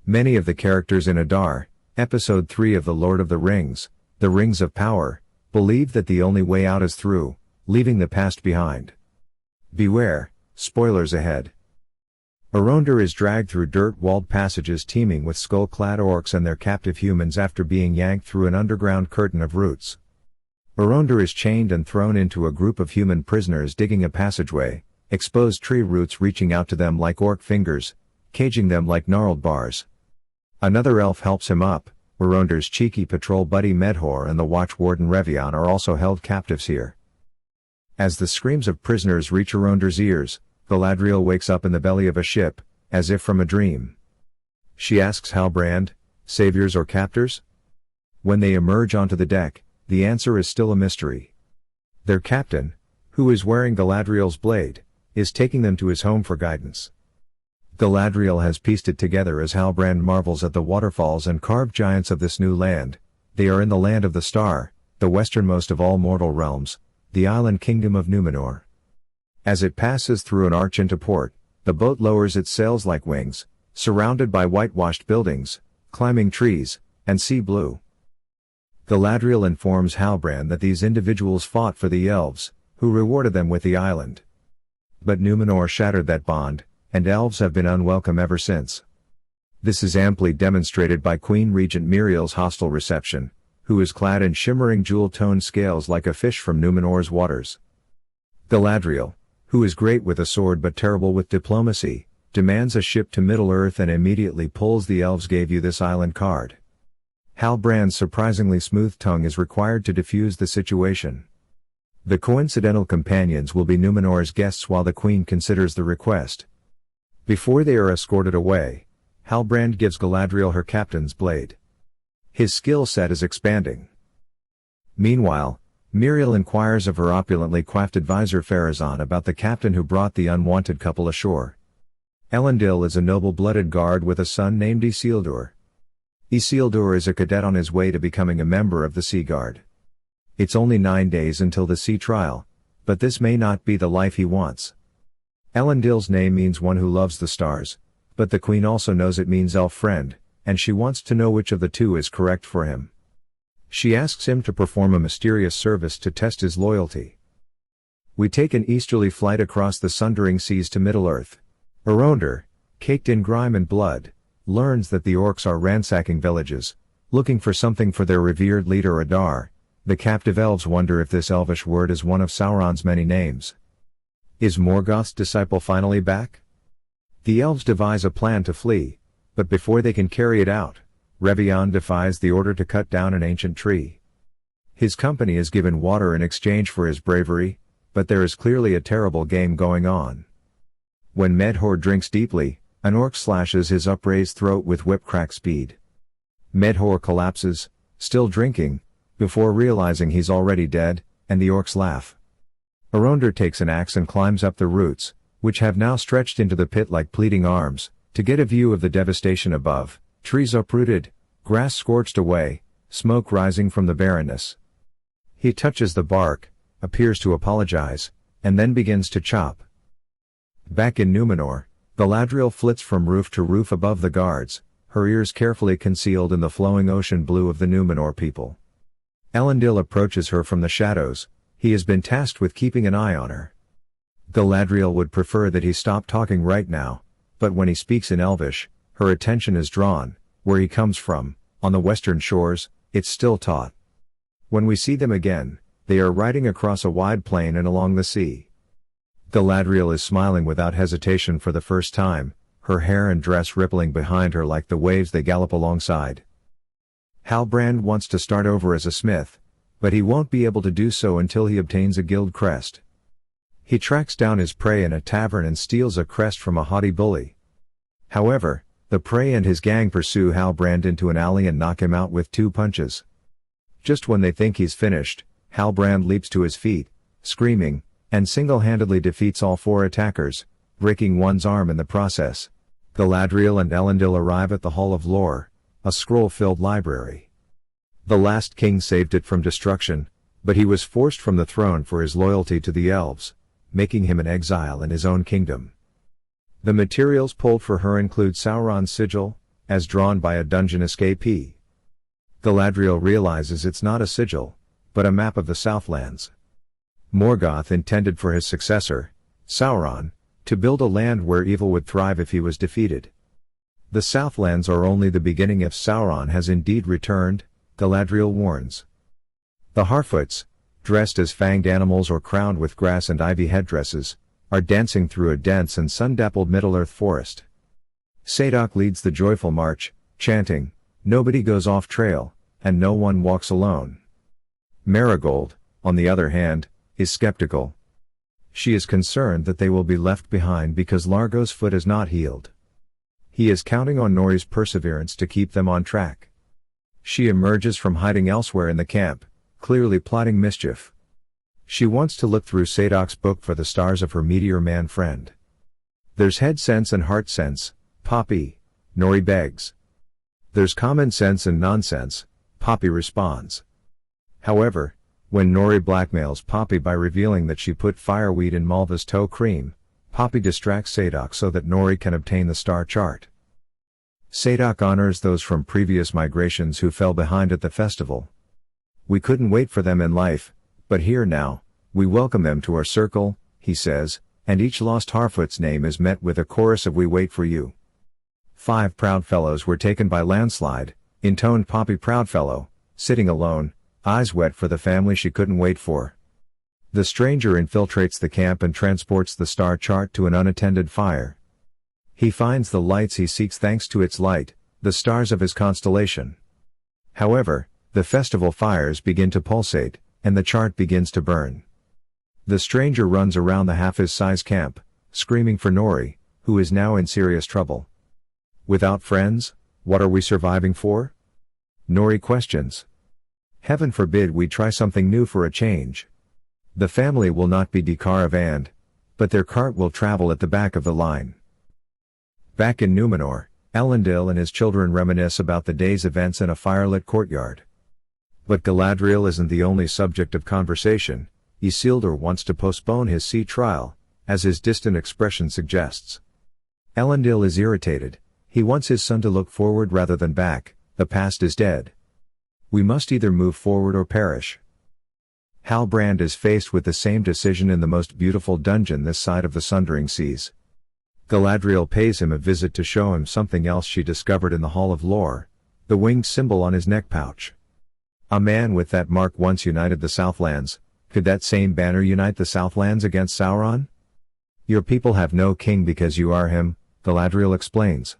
Many of the characters in Adar, Episode 3 of The Lord of the Rings, The Rings of Power, believe that the only way out is through, leaving the past behind. Beware, spoilers ahead. Arondir is dragged through dirt-walled passages teeming with skull-clad orcs and their captive humans after being yanked through an underground curtain of roots. Arondir is chained and thrown into a group of human prisoners digging a passageway, exposed tree roots reaching out to them like orc fingers, caging them like gnarled bars. Another elf helps him up. Arondir's cheeky patrol buddy Medhor and the watch warden Revion are also held captives here. As the screams of prisoners reach Arondir's ears, Galadriel wakes up in the belly of a ship, as if from a dream. She asks Halbrand, saviors or captors? When they emerge onto the deck, the answer is still a mystery. Their captain, who is wearing Galadriel's blade, is taking them to his home for guidance. Galadriel has pieced it together as Halbrand marvels at the waterfalls and carved giants of this new land. They are in the land of the star, the westernmost of all mortal realms, the island kingdom of Númenor. As it passes through an arch into port, the boat lowers its sails like wings, surrounded by whitewashed buildings, climbing trees, and sea blue. Galadriel informs Halbrand that these individuals fought for the elves, who rewarded them with the island. But Númenor shattered that bond, and elves have been unwelcome ever since. This is amply demonstrated by Queen Regent Miriel's hostile reception, who is clad in shimmering jewel-toned scales like a fish from Númenor's waters. Galadriel, who is great with a sword but terrible with diplomacy, demands a ship to Middle-earth and immediately pulls the elves gave you this island card. Halbrand's surprisingly smooth tongue is required to defuse the situation. The coincidental companions will be Númenor's guests while the Queen considers the request. Before they are escorted away, Halbrand gives Galadriel her captain's blade. His skill set is expanding. Meanwhile, Miriel inquires of her opulently coiffed advisor Pharazôn about the captain who brought the unwanted couple ashore. Elendil is a noble-blooded guard with a son named Isildur. Isildur is a cadet on his way to becoming a member of the Sea Guard. It's only 9 days until the sea trial, but this may not be the life he wants. Elendil's name means one who loves the stars, but the Queen also knows it means elf friend, and she wants to know which of the two is correct for him. She asks him to perform a mysterious service to test his loyalty. We take an easterly flight across the sundering seas to Middle-earth. Arondir, caked in grime and blood, learns that the orcs are ransacking villages, looking for something for their revered leader Adar. The captive elves wonder if this elvish word is one of Sauron's many names. Is Morgoth's disciple finally back? The elves devise a plan to flee, but before they can carry it out, Revion defies the order to cut down an ancient tree. His company is given water in exchange for his bravery, but there is clearly a terrible game going on. When Medhor drinks deeply, an orc slashes his upraised throat with whip-crack speed. Medhor collapses, still drinking, before realizing he's already dead, and the orcs laugh. Arondir takes an axe and climbs up the roots, which have now stretched into the pit like pleading arms, to get a view of the devastation above, trees uprooted, grass scorched away, smoke rising from the barrenness. He touches the bark, appears to apologize, and then begins to chop. Back in Númenor, Galadriel flits from roof to roof above the guards, her ears carefully concealed in the flowing ocean blue of the Númenor people. Elendil approaches her from the shadows. He has been tasked with keeping an eye on her. Galadriel would prefer that he stop talking right now, but when he speaks in Elvish, her attention is drawn. Where he comes from, on the western shores, it's still taut. When we see them again, they are riding across a wide plain and along the sea. Galadriel is smiling without hesitation for the first time, her hair and dress rippling behind her like the waves they gallop alongside. Halbrand wants to start over as a smith, but he won't be able to do so until he obtains a guild crest. He tracks down his prey in a tavern and steals a crest from a haughty bully. However, the prey and his gang pursue Halbrand into an alley and knock him out with 2 punches. Just when they think he's finished, Halbrand leaps to his feet, screaming, and single-handedly defeats all 4 attackers, breaking one's arm in the process. Galadriel and Elendil arrive at the Hall of Lore, a scroll-filled library. The last king saved it from destruction, but he was forced from the throne for his loyalty to the elves, making him an exile in his own kingdom. The materials pulled for her include Sauron's sigil, as drawn by a dungeon escapee. Galadriel realizes it's not a sigil, but a map of the Southlands. Morgoth intended for his successor, Sauron, to build a land where evil would thrive if he was defeated. The Southlands are only the beginning if Sauron has indeed returned, Galadriel warns. The Harfoots, dressed as fanged animals or crowned with grass and ivy headdresses, are dancing through a dense and sun-dappled Middle-earth forest. Sadok leads the joyful march, chanting, "Nobody goes off trail, and no one walks alone." Marigold, on the other hand, is skeptical. She is concerned that they will be left behind because Largo's foot is not healed. He is counting on Nori's perseverance to keep them on track. She emerges from hiding elsewhere in the camp, clearly plotting mischief. She wants to look through Sadok's book for the stars of her meteor man friend. "There's head sense and heart sense, Poppy," Nori begs. "There's common sense and nonsense," Poppy responds. However, when Nori blackmails Poppy by revealing that she put fireweed in Malva's toe cream, Poppy distracts Sadok so that Nori can obtain the star chart. Sadok honors those from previous migrations who fell behind at the festival. "We couldn't wait for them in life, but here now, we welcome them to our circle," he says, and each lost Harfoot's name is met with a chorus of "We wait for you." 5 proud fellows were taken by landslide, intoned Poppy Proudfellow, sitting alone, eyes wet for the family she couldn't wait for. The stranger infiltrates the camp and transports the star chart to an unattended fire. He finds the lights he seeks thanks to its light, the stars of his constellation. However, the festival fires begin to pulsate, and the chart begins to burn. The stranger runs around the half his size camp, screaming for Nori, who is now in serious trouble. "Without friends, what are we surviving for?" Nori questions. "Heaven forbid we try something new for a change. The family will not be decaravanned, but their cart will travel at the back of the line." Back in Numenor, Elendil and his children reminisce about the day's events in a firelit courtyard. But Galadriel isn't the only subject of conversation. Isildur wants to postpone his sea trial, as his distant expression suggests. Elendil is irritated. He wants his son to look forward rather than back. "The past is dead. We must either move forward or perish." Halbrand is faced with the same decision in the most beautiful dungeon this side of the Sundering Seas. Galadriel pays him a visit to show him something else she discovered in the Hall of Lore, the winged symbol on his neck pouch. A man with that mark once united the Southlands. Could that same banner unite the Southlands against Sauron? "Your people have no king because you are him," Galadriel explains.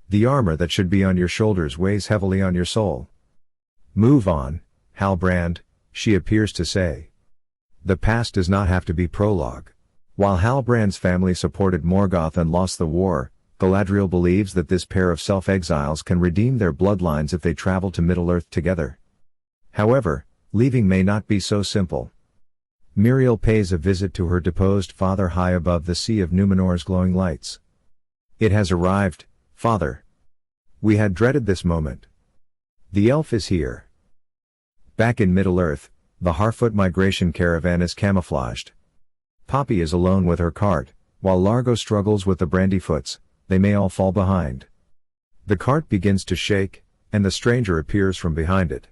"The armor that should be on your shoulders weighs heavily on your soul." "Move on, Halbrand," she appears to say. The past does not have to be prologue. While Halbrand's family supported Morgoth and lost the war, Galadriel believes that this pair of self-exiles can redeem their bloodlines if they travel to Middle-earth together. However, leaving may not be so simple. Miriel pays a visit to her deposed father high above the sea of Numenor's glowing lights. "It has arrived, father. We had dreaded this moment. The elf is here." Back in Middle-earth, the Harfoot migration caravan is camouflaged. Poppy is alone with her cart, while Largo struggles with the Brandyfoots. They may all fall behind. The cart begins to shake, and the stranger appears from behind it.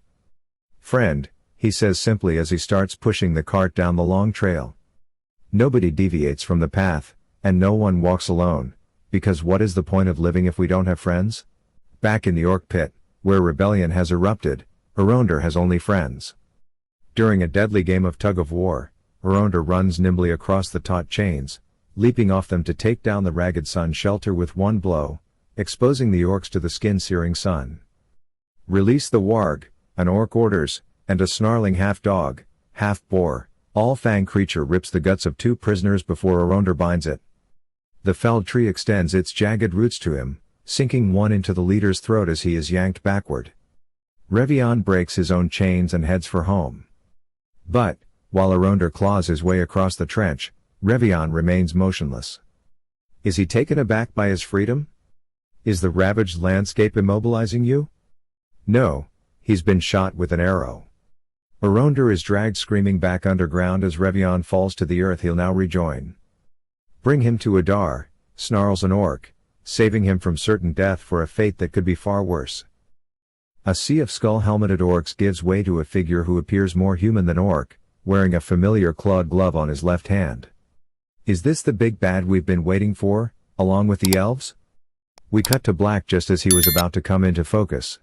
"Friend," he says simply as he starts pushing the cart down the long trail. Nobody deviates from the path, and no one walks alone, because what is the point of living if we don't have friends? Back in the Orc Pit, where rebellion has erupted, Erondir has only friends. During a deadly game of tug-of-war, Erondir runs nimbly across the taut chains, leaping off them to take down the ragged sun shelter with one blow, exposing the orcs to the skin-searing sun. "Release the warg," an orc orders, and a snarling half-dog, half-boar, all-fang creature rips the guts of 2 prisoners before Erondir binds it. The felled tree extends its jagged roots to him, sinking one into the leader's throat as he is yanked backward. Revion breaks his own chains and heads for home. But, while Erondir claws his way across the trench, Revion remains motionless. Is he taken aback by his freedom? Is the ravaged landscape immobilizing you? No, he's been shot with an arrow. Erondir is dragged screaming back underground as Revion falls to the earth he'll now rejoin. "Bring him to Adar," snarls an orc, saving him from certain death for a fate that could be far worse. A sea of skull-helmeted orcs gives way to a figure who appears more human than orc, wearing a familiar clawed glove on his left hand. Is this the big bad we've been waiting for, along with the elves? We cut to black just as he was about to come into focus,